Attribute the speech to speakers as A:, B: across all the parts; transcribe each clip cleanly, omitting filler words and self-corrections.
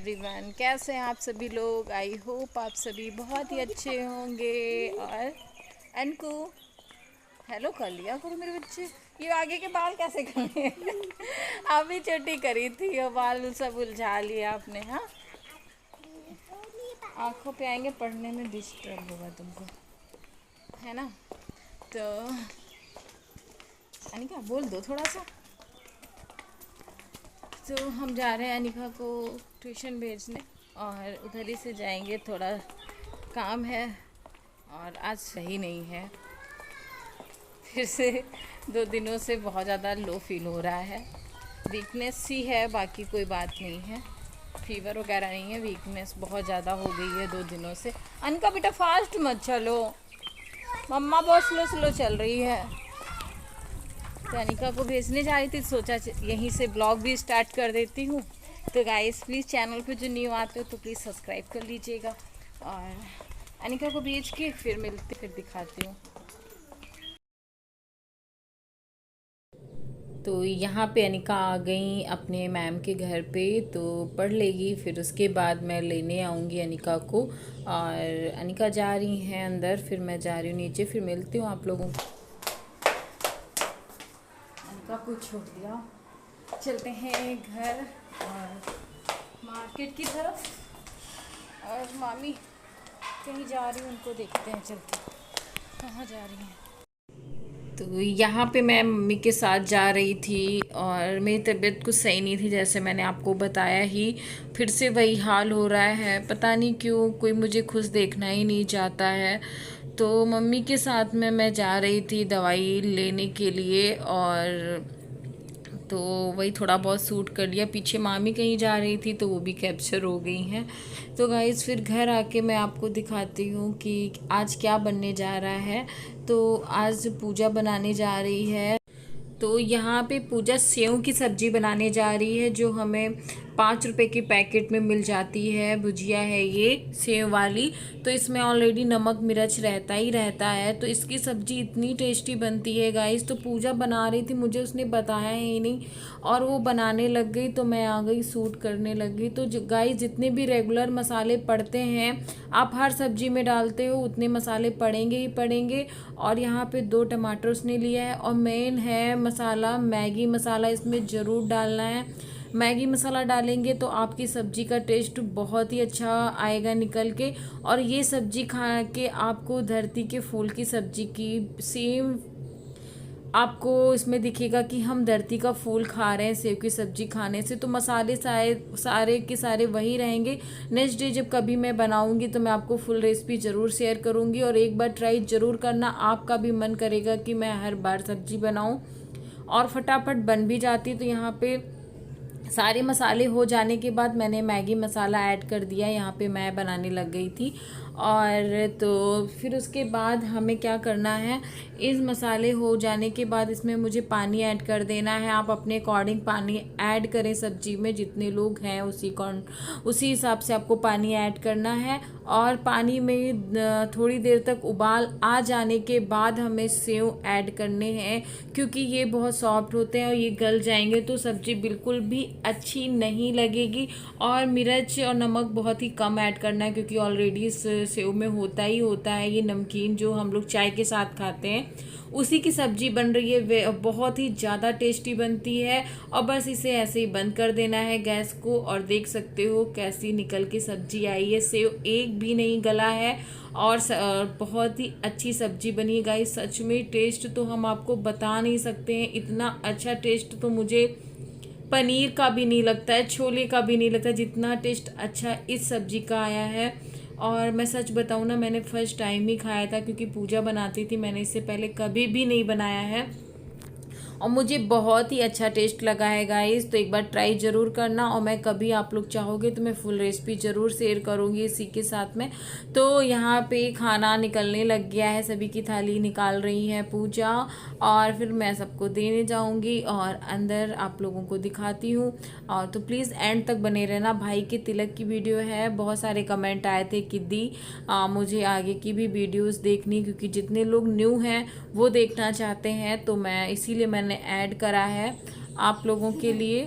A: Everyone, कैसे हैं आप सभी लोग। आई होप आप सभी बहुत ही अच्छे होंगे। और अनकू हेलो कर लिया करो मेरे बच्चे। ये आगे के बाल कैसे करे अभी छोटी करी थी और बाल सब उलझा लिया आपने। हाँ, आंखों पे आएंगे, पढ़ने में डिस्टर्ब होगा तुमको, है ना। तो अनिका बोल दो थोड़ा सा। तो हम जा रहे हैं अनिका को ट्यूशन भेजने और उधर ही से जाएंगे। थोड़ा काम है और आज सही नहीं है, फिर से 2 दिनों से बहुत ज़्यादा लो फील हो रहा है। वीकनेस ही है, बाकी कोई बात नहीं है। फीवर वगैरह नहीं है, वीकनेस बहुत ज़्यादा हो गई है 2 दिनों से। अनिका बेटा फास्ट मत चलो, मम्मा बहुत स्लो स्लो चल रही है। तो अनिका को भेजने जा रही थी, सोचा यहीं से ब्लॉग भी स्टार्ट कर देती हूँ। तो गाइस प्लीज़ चैनल पे जो न्यू आते हो तो प्लीज़ सब्सक्राइब कर लीजिएगा। और अनिका को भेज के फिर मिलते, फिर दिखाती हूँ। तो यहाँ पे अनिका आ गई अपने मैम के घर पे, तो पढ़ लेगी, फिर उसके बाद मैं लेने आऊँगी अनिका को। और अनिका जा रही हैं अंदर, फिर मैं जा रही हूँ नीचे, फिर मिलती हूँ आप लोगों को। अनिका को छोड़ दिया, चलते हैं घर और मार्केट की तरफ। और मामी कहीं जा रही हूँ, उनको देखते हैं चल के कहाँ जा रही हैं। तो यहाँ पे मैं मम्मी के साथ जा रही थी और मेरी तबीयत कुछ सही नहीं थी, जैसे मैंने आपको बताया ही। फिर से वही हाल हो रहा है, पता नहीं क्यों, कोई मुझे खुश देखना ही नहीं चाहता है। तो मम्मी के साथ में मैं जा रही थी दवाई लेने के लिए, और तो वही थोड़ा बहुत सूट कर लिया। पीछे मामी कहीं जा रही थी तो वो भी कैप्चर हो गई हैं। तो गाइस फिर घर आके मैं आपको दिखाती हूँ कि आज क्या बनने जा रहा है। तो आज पूजा बनाने जा रही है। तो यहाँ पे पूजा सेव की सब्ज़ी बनाने जा रही है, जो हमें 5 रुपए की पैकेट में मिल जाती है। भुजिया है ये सेव वाली, तो इसमें ऑलरेडी नमक मिर्च रहता ही रहता है। तो इसकी सब्ज़ी इतनी टेस्टी बनती है गाइस। तो पूजा बना रही थी, मुझे उसने बताया ही नहीं, और वो बनाने लग गई तो मैं आ गई शूट करने लग गई। तो गाइस जितने भी रेगुलर मसाले पड़ते हैं, आप हर सब्जी में डालते हो, उतने मसाले पड़ेंगे ही पड़ेंगे। और यहाँ पे 2 टमाटर उसने लिया है। और मेन है मसाला, मैगी मसाला इसमें ज़रूर डालना है। मैगी मसाला डालेंगे तो आपकी सब्ज़ी का टेस्ट बहुत ही अच्छा आएगा निकल के। और ये सब्ज़ी खा के आपको धरती के फूल की सब्ज़ी की सेम आपको इसमें दिखेगा कि हम धरती का फूल खा रहे हैं सेव की सब्ज़ी खाने से। तो मसाले सारे के सारे वही रहेंगे। नेक्स्ट डे जब कभी मैं बनाऊंगी तो मैं आपको फुल रेसिपी ज़रूर शेयर करूंगी, और एक बार ट्राई ज़रूर करना। आपका भी मन करेगा कि मैं हर बार सब्ज़ी बनाऊं, और फटाफट बन भी जाती। तो यहाँ पे सारे मसाले हो जाने के बाद मैंने मैगी मसाला ऐड कर दिया। यहाँ पे मैं बनाने लग गई थी। और तो फिर उसके बाद हमें क्या करना है, इस मसाले हो जाने के बाद इसमें मुझे पानी ऐड कर देना है। आप अपने अकॉर्डिंग पानी ऐड करें, सब्जी में जितने लोग हैं उसी हिसाब से आपको पानी ऐड करना है। और पानी में थोड़ी देर तक उबाल आ जाने के बाद हमें सेव ऐड करने हैं, क्योंकि ये बहुत सॉफ्ट होते हैं और ये गल जाएंगे तो सब्ज़ी बिल्कुल भी अच्छी नहीं लगेगी। और मिर्च और नमक बहुत ही कम ऐड करना है, क्योंकि ऑलरेडी इस सेव में होता ही होता है ये नमकीन, जो हम लोग चाय के साथ खाते हैं उसी की सब्ज़ी बन रही है। वे बहुत ही ज़्यादा टेस्टी बनती है। और बस इसे ऐसे ही बंद कर देना है गैस को, और देख सकते हो कैसी निकल के सब्ज़ी आई है। सेव एक भी नहीं गला है, और बहुत ही अच्छी सब्ज़ी बनी है गाइस। सच में टेस्ट तो हम आपको बता नहीं सकते हैं, इतना अच्छा टेस्ट तो मुझे पनीर का भी नहीं लगता है, छोले का भी नहीं लगता, जितना टेस्ट अच्छा इस सब्ज़ी का आया है। और मैं सच बताऊँ ना, मैंने फर्स्ट टाइम ही खाया था, क्योंकि पूजा बनाती थी, मैंने इससे पहले कभी भी नहीं बनाया है, और मुझे बहुत ही अच्छा टेस्ट लगा है गाइस। तो एक बार ट्राई ज़रूर करना, और मैं कभी आप लोग चाहोगे तो मैं फुल रेसिपी ज़रूर शेयर करूँगी इसी के साथ में। तो यहाँ पे खाना निकलने लग गया है, सभी की थाली निकाल रही है पूजा, और फिर मैं सबको देने जाऊँगी और अंदर आप लोगों को दिखाती हूँ। और तो प्लीज़ एंड तक बने रहना। भाई के तिलक की वीडियो है, बहुत सारे कमेंट आए थे कि दी मुझे आगे की भी वीडियोस देखनी, क्योंकि जितने लोग न्यू हैं वो देखना चाहते हैं, तो मैं इसीलिए मैंने ऐड करा है आप लोगों के लिए।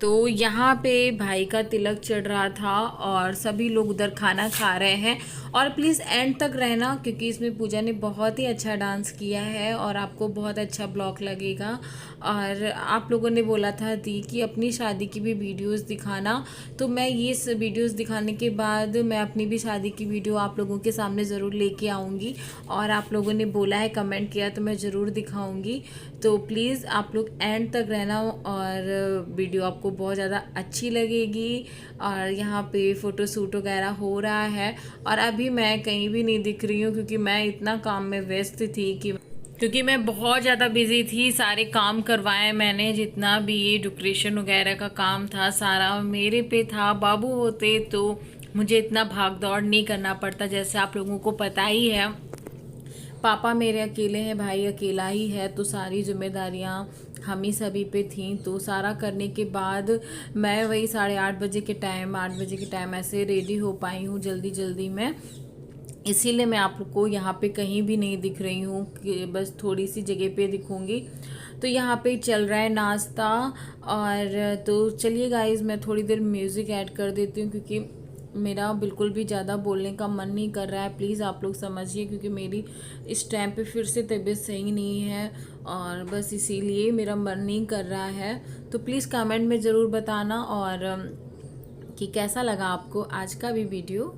A: तो यहाँ पे भाई का तिलक चढ़ रहा था और सभी लोग उधर खाना खा रहे हैं। और प्लीज़ एंड तक रहना क्योंकि इसमें पूजा ने बहुत ही अच्छा डांस किया है और आपको बहुत अच्छा ब्लॉग लगेगा। और आप लोगों ने बोला था दी कि अपनी शादी की भी वीडियोस दिखाना, तो मैं ये वीडियोस दिखाने के बाद मैं अपनी भी शादी की वीडियो आप लोगों के सामने ज़रूर लेके आऊँगी। और आप लोगों ने बोला है, कमेंट किया, तो मैं ज़रूर दिखाऊँगी। तो प्लीज़ आप लोग एंड तक रहना और वीडियो आपको बहुत ज़्यादा अच्छी लगेगी। और यहाँ पे फ़ोटो शूट वगैरह हो रहा है और अभी मैं कहीं भी नहीं दिख रही हूँ क्योंकि मैं इतना काम में व्यस्त थी क्योंकि मैं बहुत ज़्यादा बिजी थी। सारे काम करवाए मैंने, जितना भी ये डेकोरेशन वगैरह का काम था सारा मेरे पे था। बाबू होते तो मुझे इतना भाग दौड़ नहीं करना पड़ता, जैसे आप लोगों को पता ही है। पापा मेरे अकेले हैं, भाई अकेला ही है, तो सारी जिम्मेदारियां हम ही सभी पे थी। तो सारा करने के बाद मैं वही 8:30 बजे के टाइम 8 बजे के टाइम ऐसे रेडी हो पाई हूँ जल्दी जल्दी में। इसीलिए मैं आप लोग को यहाँ पे कहीं भी नहीं दिख रही हूँ, कि बस थोड़ी सी जगह पे दिखूँगी। तो यहाँ पे चल रहा है नाश्ता। और तो चलिए गाइज़, मैं थोड़ी देर म्यूज़िक ऐड कर देती हूँ क्योंकि मेरा बिल्कुल भी ज़्यादा बोलने का मन नहीं कर रहा है। प्लीज़ आप लोग समझिए क्योंकि मेरी इस टाइम पे फिर से तबीयत सही नहीं है और बस इसीलिए मेरा मन नहीं कर रहा है। तो प्लीज़ कमेंट में ज़रूर बताना और कि कैसा लगा आपको आज का भी वीडियो।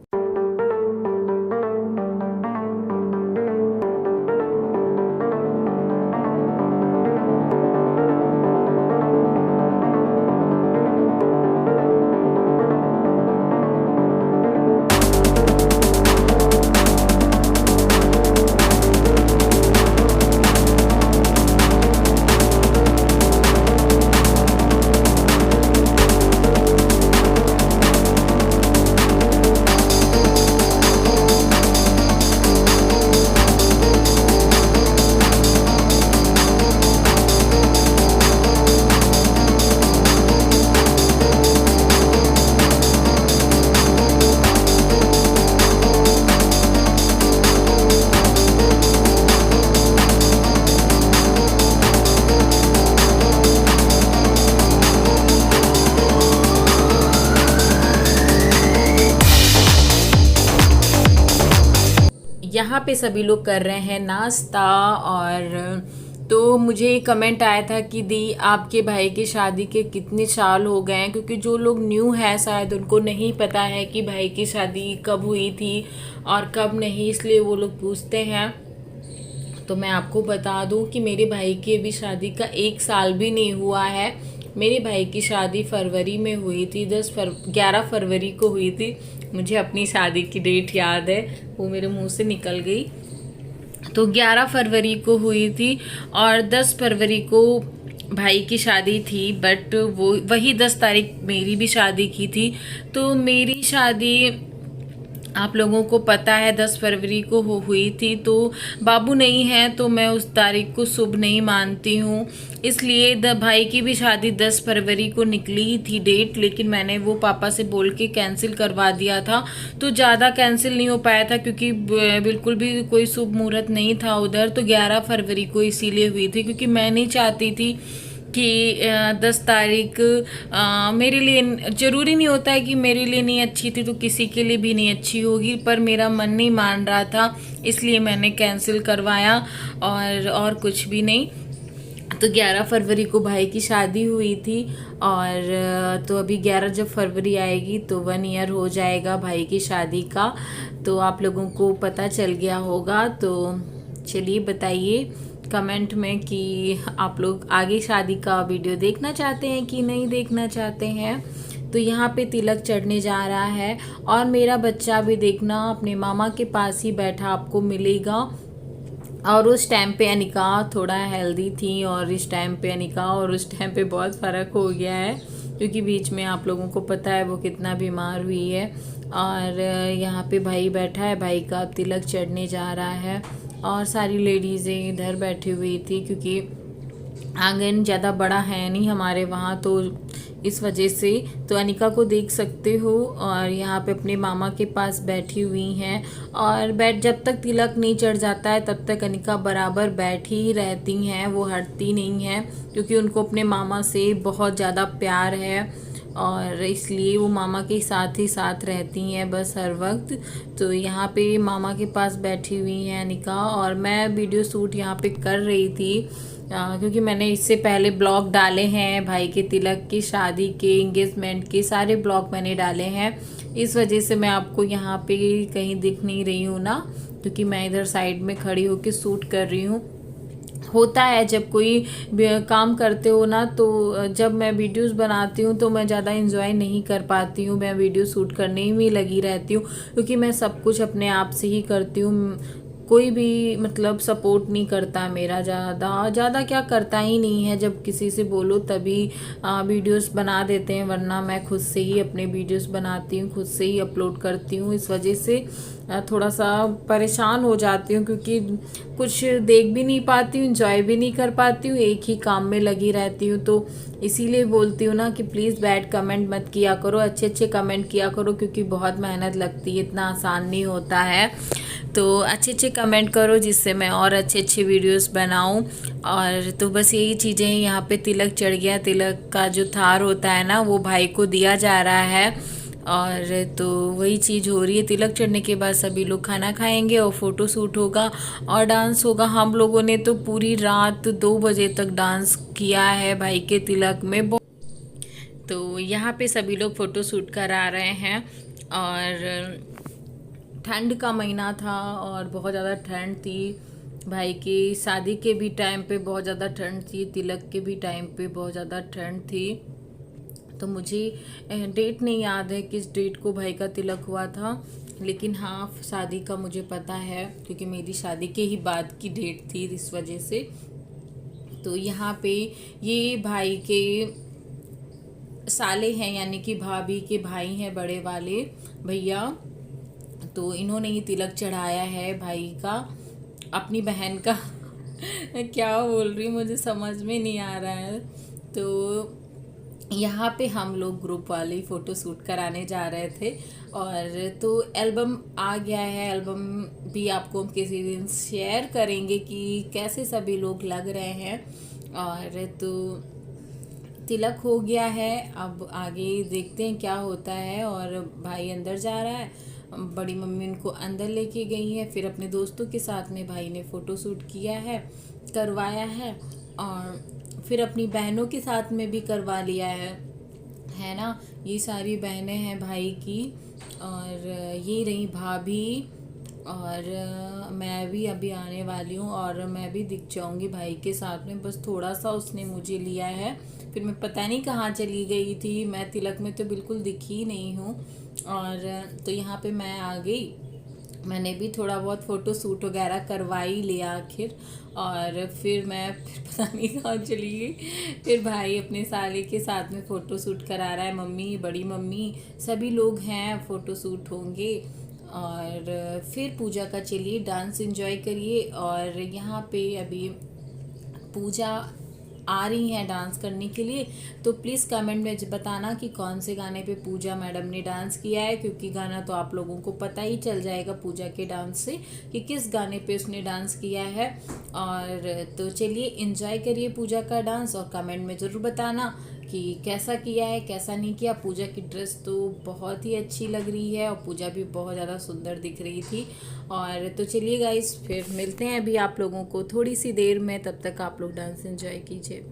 A: यहाँ पे सभी लोग कर रहे हैं नाश्ता। और तो मुझे कमेंट आया था कि दी आपके भाई की शादी के कितने साल हो गए हैं, क्योंकि जो लोग न्यू है शायद उनको नहीं पता है कि भाई की शादी कब हुई थी और कब नहीं, इसलिए वो लोग पूछते हैं। तो मैं आपको बता दूं कि मेरे भाई की अभी शादी का 1 साल भी नहीं हुआ है। मेरे भाई की शादी फरवरी में हुई थी, 11 फरवरी को हुई थी। मुझे अपनी शादी की डेट याद है, वो मेरे मुंह से निकल गई। तो 11 फरवरी को हुई थी और 10 फरवरी को भाई की शादी थी, बट वो वही 10 तारीख मेरी भी शादी की थी। तो मेरी शादी आप लोगों को पता है 10 फरवरी को हुई थी। तो बाबू नहीं है तो मैं उस तारीख को शुभ नहीं मानती हूँ, इसलिए भाई की भी शादी 10 फरवरी को निकली ही थी डेट, लेकिन मैंने वो पापा से बोल के कैंसिल करवा दिया था। तो ज़्यादा कैंसिल नहीं हो पाया था क्योंकि बिल्कुल भी कोई शुभ मुहूर्त नहीं था उधर। तो 11 फरवरी को इसीलिए हुई थी क्योंकि मैं नहीं चाहती थी कि 10 तारीख मेरे लिए ज़रूरी नहीं होता है कि मेरे लिए नहीं अच्छी थी तो किसी के लिए भी नहीं अच्छी होगी, पर मेरा मन नहीं मान रहा था इसलिए मैंने कैंसिल करवाया और कुछ भी नहीं। तो 11 फरवरी को भाई की शादी हुई थी और तो अभी 11 जब फरवरी आएगी तो 1 ईयर हो जाएगा भाई की शादी का। तो आप लोगों को पता चल गया होगा। तो चलिए बताइए कमेंट में कि आप लोग आगे शादी का वीडियो देखना चाहते हैं कि नहीं देखना चाहते हैं। तो यहाँ पे तिलक चढ़ने जा रहा है और मेरा बच्चा भी देखना अपने मामा के पास ही बैठा आपको मिलेगा। और उस टाइम पे अनिका थोड़ा हेल्दी थी और इस टाइम पे अनिका और उस टाइम पे बहुत फ़र्क हो गया है क्योंकि बीच में आप लोगों को पता है वो कितना बीमार हुई है। और यहाँ पे भाई बैठा है, भाई का तिलक चढ़ने जा रहा है और सारी लेडीज़ें इधर बैठी हुई थी क्योंकि आंगन ज़्यादा बड़ा है नहीं हमारे वहाँ, तो
B: इस वजह से। तो अनिका को देख सकते हो, और यहाँ पे अपने मामा के पास बैठी हुई हैं। और जब तक तिलक नहीं चढ़ जाता है तब तक अनिका बराबर बैठी ही रहती हैं, वो हटती नहीं हैं, क्योंकि उनको अपने मामा से बहुत ज़्यादा प्यार है और इसलिए वो मामा के साथ ही साथ रहती हैं बस हर वक्त। तो यहाँ पे मामा के पास बैठी हुई हैं अनिका, और मैं वीडियो शूट यहाँ पे कर रही थी क्योंकि मैंने इससे पहले ब्लॉग डाले हैं भाई के तिलक की, शादी के, एंगेजमेंट के, सारे ब्लॉग मैंने डाले हैं। इस वजह से मैं आपको यहाँ पे कहीं दिख नहीं रही हूँ ना, क्योंकि मैं इधर साइड में खड़ी होकर शूट कर रही हूँ। होता है जब कोई काम करते हो ना, तो जब मैं वीडियोस बनाती हूँ तो मैं ज़्यादा इंजॉय नहीं कर पाती हूँ, मैं वीडियो शूट करने में लगी रहती हूँ, क्योंकि मैं सब कुछ अपने आप से ही करती हूँ। कोई भी मतलब सपोर्ट नहीं करता मेरा, ज़्यादा क्या करता ही नहीं है। जब किसी से बोलो तभी वीडियोस बना देते हैं, वरना मैं खुद से ही अपने वीडियोस बनाती हूँ, खुद से ही अपलोड करती हूँ। इस वजह से थोड़ा सा परेशान हो जाती हूँ, क्योंकि कुछ देख भी नहीं पाती हूँ, इंजॉय भी नहीं कर पाती हूँ, एक ही काम में लगी रहती हूँ। तो इसीलिए बोलती हूँ ना कि प्लीज़ बैड कमेंट मत किया करो, अच्छे अच्छे कमेंट किया करो, क्योंकि बहुत मेहनत लगती है, इतना आसान नहीं होता है। तो अच्छे अच्छे कमेंट करो जिससे मैं और अच्छे अच्छे वीडियोस बनाऊं। और तो बस यही चीज़ें हैं। यहाँ पे तिलक चढ़ गया, तिलक का जो थार होता है ना वो भाई को दिया जा रहा है, और तो वही चीज़ हो रही है। तिलक चढ़ने के बाद सभी लोग खाना खाएंगे और फ़ोटो शूट होगा और डांस होगा। हम लोगों ने तो पूरी रात 2 बजे तक डांस किया है भाई के तिलक में। तो यहाँ पे सभी लोग फ़ोटो शूट करा रहे हैं, और ठंड का महीना था और बहुत ज़्यादा ठंड थी। भाई की शादी के भी टाइम पे बहुत ज़्यादा ठंड थी, तिलक के भी टाइम पे बहुत ज़्यादा ठंड थी। तो मुझे डेट नहीं याद है किस डेट को भाई का तिलक हुआ था, लेकिन हाँ शादी का मुझे पता है, क्योंकि मेरी शादी के ही बाद की डेट थी, इस वजह से। तो यहाँ पे ये भाई के साले हैं, यानी कि भाभी के भाई हैं, बड़े वाले भैया। तो इन्होंने ही तिलक चढ़ाया है भाई का, अपनी बहन का क्या बोल रही हूँ मुझे समझ में नहीं आ रहा है। तो यहाँ पे हम लोग ग्रुप वाले फ़ोटो शूट कराने जा रहे थे, और तो एल्बम आ गया है। एल्बम भी आपको हम किसी दिन शेयर करेंगे कि कैसे सभी लोग लग रहे हैं। और तो तिलक हो गया है, अब आगे देखते हैं क्या होता है। और भाई अंदर जा रहा है, बड़ी मम्मी उनको अंदर लेके गई है, फिर अपने दोस्तों के साथ में भाई ने फ़ोटो शूट किया है, करवाया है, और फिर अपनी बहनों के साथ में भी करवा लिया है ना। ये सारी बहनें हैं भाई की, और ये रही भाभी, और मैं भी अभी आने वाली हूँ, और मैं भी दिख जाऊँगी भाई के साथ में। बस थोड़ा सा उसने मुझे लिया है, फिर मैं पता नहीं कहाँ चली गई थी, मैं तिलक में तो बिल्कुल दिखी नहीं हूँ। और तो यहाँ पे मैं आ गई, मैंने भी थोड़ा बहुत फ़ोटो शूट वगैरह करवा ही लिया आखिर। और फिर मैं पता नहीं कहाँ चली गई। फिर भाई अपने साले के साथ में फ़ोटो शूट करा रहा है, मम्मी, बड़ी मम्मी, सभी लोग हैं, फ़ोटो शूट होंगे। और फिर पूजा का चलिए डांस एंजॉय करिए। और यहाँ पे अभी पूजा आ रही हैं डांस करने के लिए, तो प्लीज़ कमेंट में बताना कि कौन से गाने पे पूजा मैडम ने डांस किया है, क्योंकि गाना तो आप लोगों को पता ही चल जाएगा पूजा के डांस से कि किस गाने पे उसने डांस किया है। और तो चलिए एंजॉय करिए पूजा का डांस, और कमेंट में ज़रूर बताना कि कैसा किया है कैसा नहीं किया। पूजा की ड्रेस तो बहुत ही अच्छी लग रही है, और पूजा भी बहुत ज़्यादा सुंदर दिख रही थी। और तो चलिए गाइस, फिर मिलते हैं अभी आप लोगों को थोड़ी सी देर में, तब तक आप लोग डांस एंजॉय कीजिए।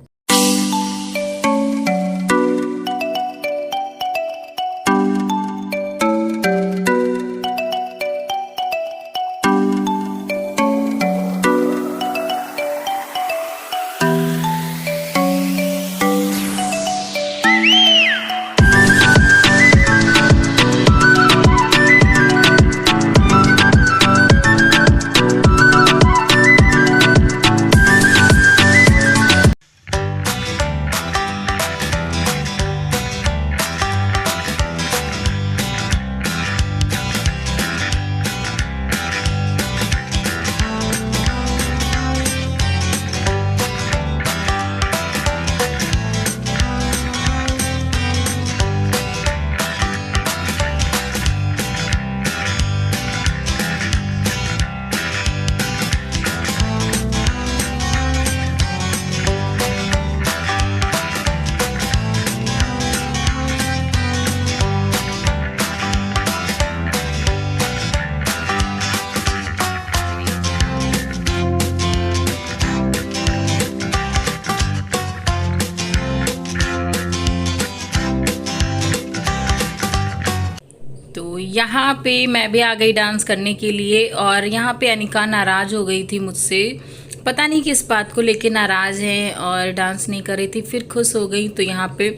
B: यहाँ पे मैं भी आ गई डांस करने के लिए और यहाँ पे अनिका नाराज़ हो गई थी मुझसे, पता नहीं किस बात को लेके नाराज़ है और डांस नहीं कर रही थी। फिर खुश हो गई तो यहाँ पे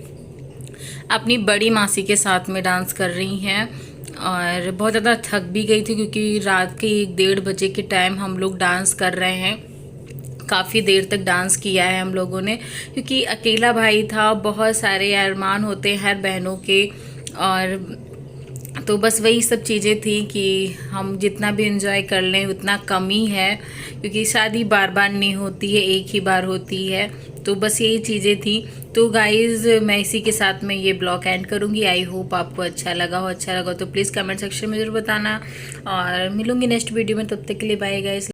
B: अपनी बड़ी मासी के साथ में डांस कर रही हैं और बहुत ज़्यादा थक भी गई थी क्योंकि रात के 1-1:30 बजे के टाइम हम लोग डांस कर रहे हैं। काफ़ी देर तक डांस किया है हम लोगों ने क्योंकि अकेला भाई था, बहुत सारे अरमान होते हैं हर बहनों के, और तो बस वही सब चीज़ें थी कि हम जितना भी एंजॉय कर लें उतना कम ही है क्योंकि शादी बार बार नहीं होती है, एक ही बार होती है। तो बस यही चीज़ें थी। तो गाइज़ मैं इसी के साथ में ये ब्लॉग एंड करूँगी। आई होप आपको अच्छा लगा हो तो प्लीज़ कमेंट सेक्शन में ज़रूर बताना और मिलूँगी नेक्स्ट वीडियो में। तब तक के लिए बाय गाइज़।